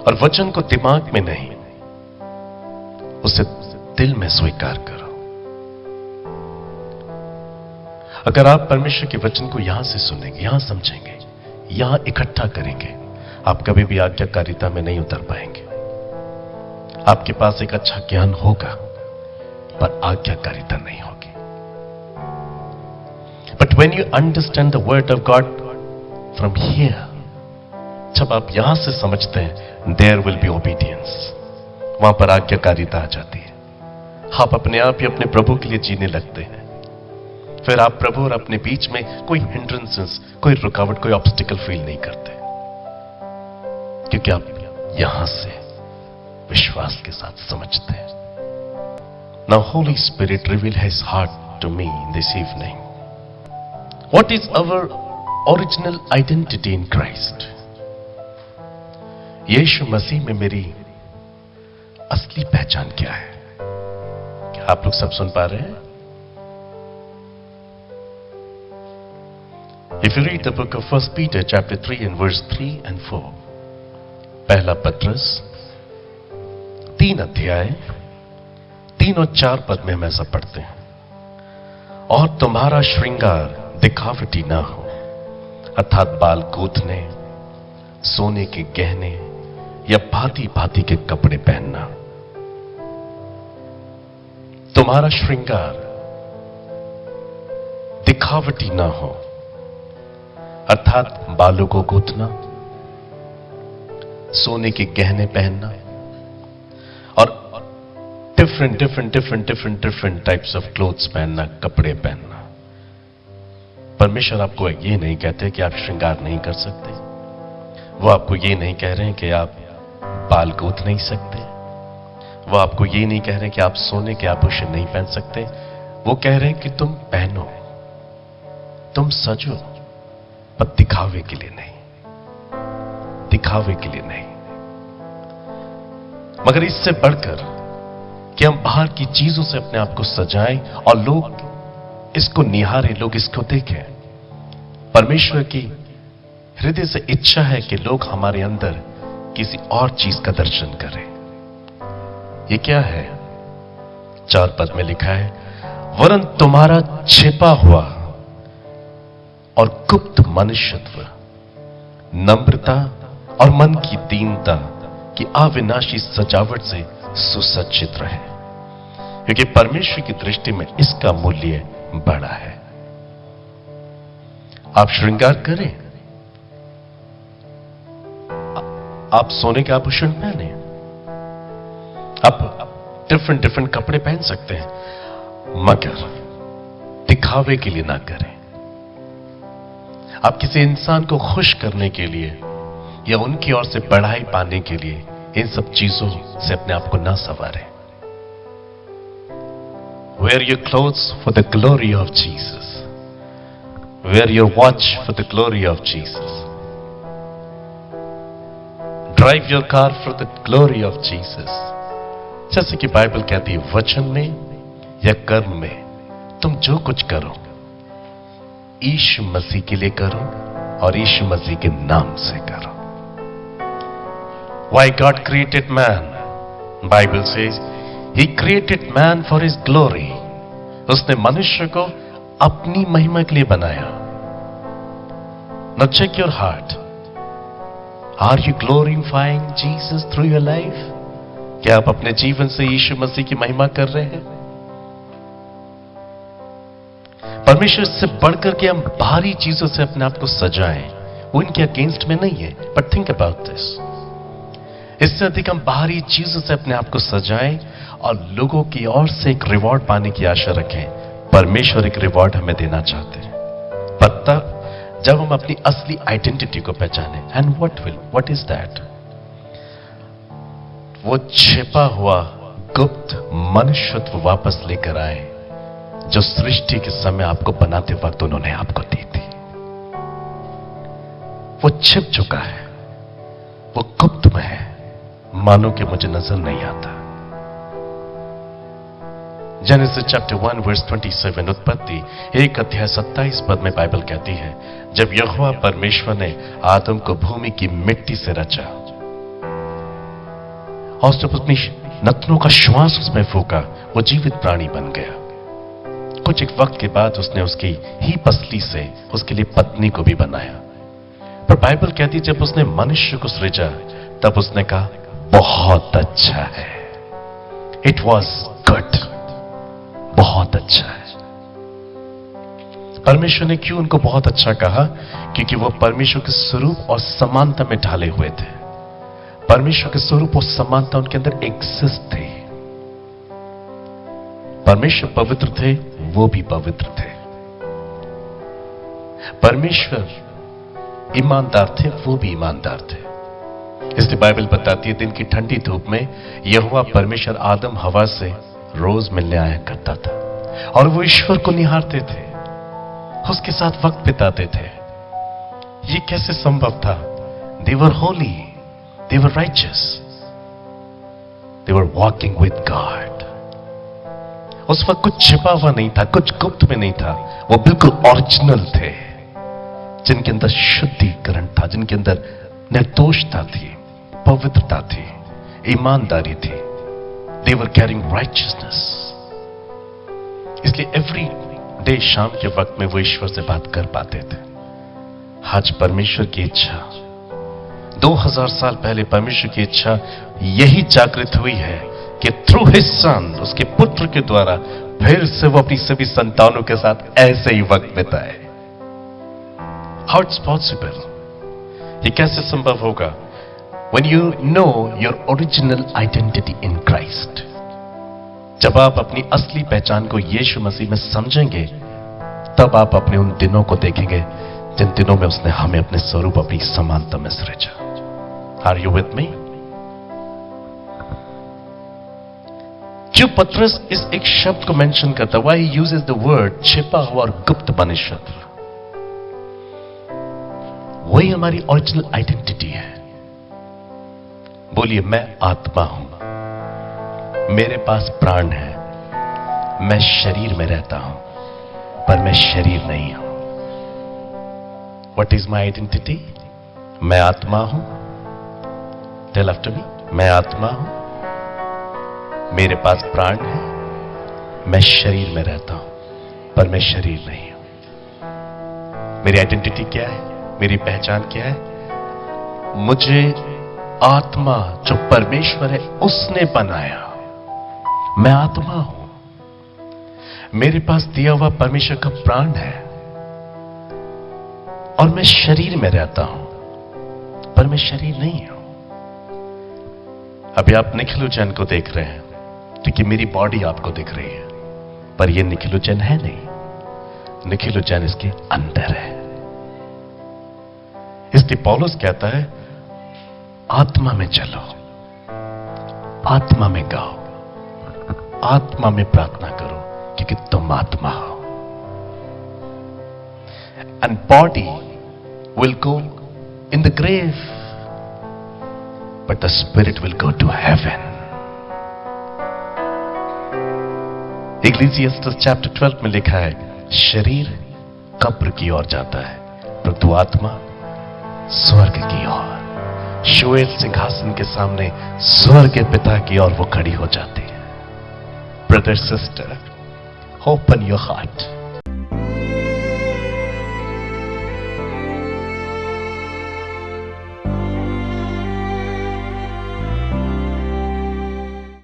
और वचन को दिमाग में नहीं, उसे दिल में स्वीकार करो। अगर आप परमेश्वर के वचन को यहां से सुनेंगे, यहां समझेंगे, यहां इकट्ठा करेंगे, आप कभी भी आज्ञाकारिता में नहीं उतर पाएंगे। आपके पास एक अच्छा ज्ञान होगा पर आज्ञाकारिता नहीं होगी। But when you understand the word of God from here, जब आप यहां से समझते हैं, देयर विल बी ओबीडियंस, वहां पर आज्ञाकारिता आ जाती है। आप अपने आप ही अपने प्रभु के लिए जीने लगते हैं। फिर आप प्रभु और अपने बीच में कोई हिंड्रेंसेस, कोई रुकावट, कोई ऑब्स्टिकल फील नहीं करते, क्योंकि आप यहां से विश्वास के साथ समझते हैं। Now holy spirit reveal his heart to me this evening. What is our original identity in Christ? यीशु मसीह में मेरी असली पहचान क्या है? क्या आप लोग सब सुन पा रहे हैं? If you read the book of 1 Peter chapter 3 and verse 3 and 4, पहला पत्रस 3 अध्याय 3 और 4 पद में हम ऐसा पढ़ते हैं, और तुम्हारा श्रृंगार दिखावटी ना हो, अर्थात बाल गूंथने, सोने के गहने या भांति भांति के कपड़े पहनना। तुम्हारा श्रृंगार दिखावटी ना हो, अर्थात बालों को गूंथना, सोने के गहने पहनना और डिफरेंट टाइप्स ऑफ क्लोथ्स पहनना, कपड़े पहनना। परमेश्वर आपको ये नहीं कहते कि आप श्रृंगार नहीं कर सकते। वो आपको ये नहीं कह रहे हैं कि आप बाल गूंथ नहीं सकते। वो आपको ये नहीं कह रहे कि आप सोने के आभूषण नहीं पहन सकते। वो कह रहे हैं कि तुम पहनो, तुम सजो, पर दिखावे के लिए नहीं, दिखावे के लिए नहीं। मगर इससे बढ़कर कि हम बाहर की चीजों से अपने आप को सजाएं और लोग इसको निहारें, लोग इसको देखें। परमेश्वर की हृदय से इच्छा है कि लोग हमारे अंदर किसी और चीज का दर्शन करें। ये क्या है? 4 पद में लिखा है, वरन तुम्हारा छिपा हुआ और गुप्त मनुष्यत्व, नम्रता और मन की दीनता की अविनाशी सजावट से सुसज्जित रहे, क्योंकि परमेश्वर की दृष्टि में इसका मूल्य बड़ा है। आप श्रृंगार करें, आप सोने के आभूषण पहने, आप डिफरेंट कपड़े पहन सकते हैं, मगर दिखावे के लिए ना करें। आप किसी इंसान को खुश करने के लिए या उनकी ओर से बढ़ाई पाने के लिए इन सब चीजों से अपने आप को ना संवारें। Wear your clothes for the glory of Jesus. Wear your watch for the glory of Jesus. Drive your car for the glory of Jesus. जैसे कि बाइबल कहती है, वचन में या कर्म में तुम जो कुछ करो, यीशु मसीह के लिए करो और यीशु मसीह के नाम से करो। Why God created man? Bible says He created man for His glory. उसने मनुष्य को अपनी महिमा के लिए बनाया। Now check your heart. Are you glorifying Jesus through your life? क्या आप अपने जीवन से यीशु मसीह की महिमा कर रहे हैं? परमेश्वर से बढ़कर के हम बाहरी चीजों से अपने आप को सजाएं, वो इनके अगेंस्ट में नहीं है, बट थिंक अबाउट दिस। इससे अधिक हम बाहरी चीजों से अपने आप को सजाएं और लोगों की ओर से एक रिवॉर्ड पाने की आशा रखें। परमेश्वर एक रिवॉर्ड हमें देना चाहते हैं, पर तब जब हम अपनी असली आइडेंटिटी को पहचाने। And what is that? वो छिपा हुआ गुप्त मनुष्यत्व वापस लेकर आए जो सृष्टि के समय आपको बनाते वक्त उन्होंने आपको दी थी। वो छिप चुका है, वो गुप्त में है, मानो कि मुझे नजर नहीं आता। जेनेसिस चैप्टर 1 वर्स 27, उत्पत्ति 1 अध्याय 27 पद में बाइबल कहती है, जब यहोवा परमेश्वर ने आदम को भूमि की मिट्टी से रचा, और जब अपनी नथनों का श्वास उसमें फूका, वो जीवित प्राणी बन गया। कुछ एक वक्त के बाद उसने उसकी ही पसली से उसके लिए पत्नी को भी बनाया। पर बाइबल कहती जब उसने मनुष्य को सृजा तब उसने कहा बहुत अच्छा है। इट वॉज गुड, बहुत अच्छा है। परमेश्वर ने क्यों उनको बहुत अच्छा कहा? क्योंकि वो परमेश्वर के स्वरूप और समानता में ढाले हुए थे। परमेश्वर के स्वरूप और समानता उनके अंदर एग्जिस्ट थे। परमेश्वर पवित्र थे, वो भी पवित्र थे। परमेश्वर ईमानदार थे, वो भी ईमानदार थे। इसलिए बाइबल बताती है दिन की ठंडी धूप में यहोवा परमेश्वर आदम हवा से रोज मिलने आया करता था और वो ईश्वर को निहारते थे, उसके साथ वक्त बिताते थे। ये कैसे संभव था? They were holy, they were righteous, they were walking with God. उस वक्त कुछ छिपा हुआ नहीं था, कुछ गुप्त में नहीं था। वो बिल्कुल ओरिजिनल थे, जिनके अंदर शुद्धिकरण था, जिनके अंदर निर्दोषता थी, पवित्रता थी, ईमानदारी थी। दे वर कैरिंग राइचियसनेस। इसलिए एवरी डे शाम के वक्त में वो ईश्वर से बात कर पाते थे। आज परमेश्वर की इच्छा 2000 साल पहले परमेश्वर की इच्छा यही जागृत हुई है कि थ्रू हिज सन, उसके पुत्र के द्वारा फिर से वो अपनी सभी संतानों के साथ ऐसे ही वक्त बिताए। How it's possible? ये कैसे संभव होगा? When you know your original identity in Christ, जब आप अपनी असली पहचान को यीशु मसीह में समझेंगे, तब आप अपने उन दिनों को देखेंगे जिन दिनों में उसने हमें अपने स्वरूप, अपनी समानता में सृजा। Are you with me? क्यों पतरस इस एक शब्द को मेंशन करता? Why he uses the word छिपा हुआ और गुप्त मनुष्यत्व? वही हमारी ओरिजिनल आइडेंटिटी है। बोलिए, मैं आत्मा हूं, मेरे पास प्राण है, मैं शरीर में रहता हूं, पर मैं शरीर नहीं हूं। What is my identity? मैं आत्मा हूं। Tell after me. मैं आत्मा हूं, मेरे पास प्राण है, मैं शरीर में रहता हूं, पर मैं शरीर नहीं हूं। मेरी आइडेंटिटी क्या है? मेरी पहचान क्या है? मुझे आत्मा जो परमेश्वर है उसने बनाया। मैं आत्मा हूं, मेरे पास दिया हुआ परमेश्वर का प्राण है और मैं शरीर में रहता हूं, पर मैं शरीर नहीं हूं। अभी आप निखिल जैन को देख रहे हैं क्योंकि मेरी बॉडी आपको दिख रही है, पर यह निखिल जैन है नहीं। निखिल जैन इसके अंदर है। इसलिए पौलुस कहता है आत्मा में चलो, आत्मा में गाओ, आत्मा में प्रार्थना करो, क्योंकि तुम आत्मा हो। And body will go in the grave, but the spirit will go to heaven. Ecclesiastes chapter 12 में लिखा है, शरीर कब्र की ओर जाता है, परंतु आत्मा स्वर्ग की ओर। शोएल सिंहासन के सामने स्वर्ग के पिता की ओर वो खड़ी हो जाती है। Brother sister, open your heart.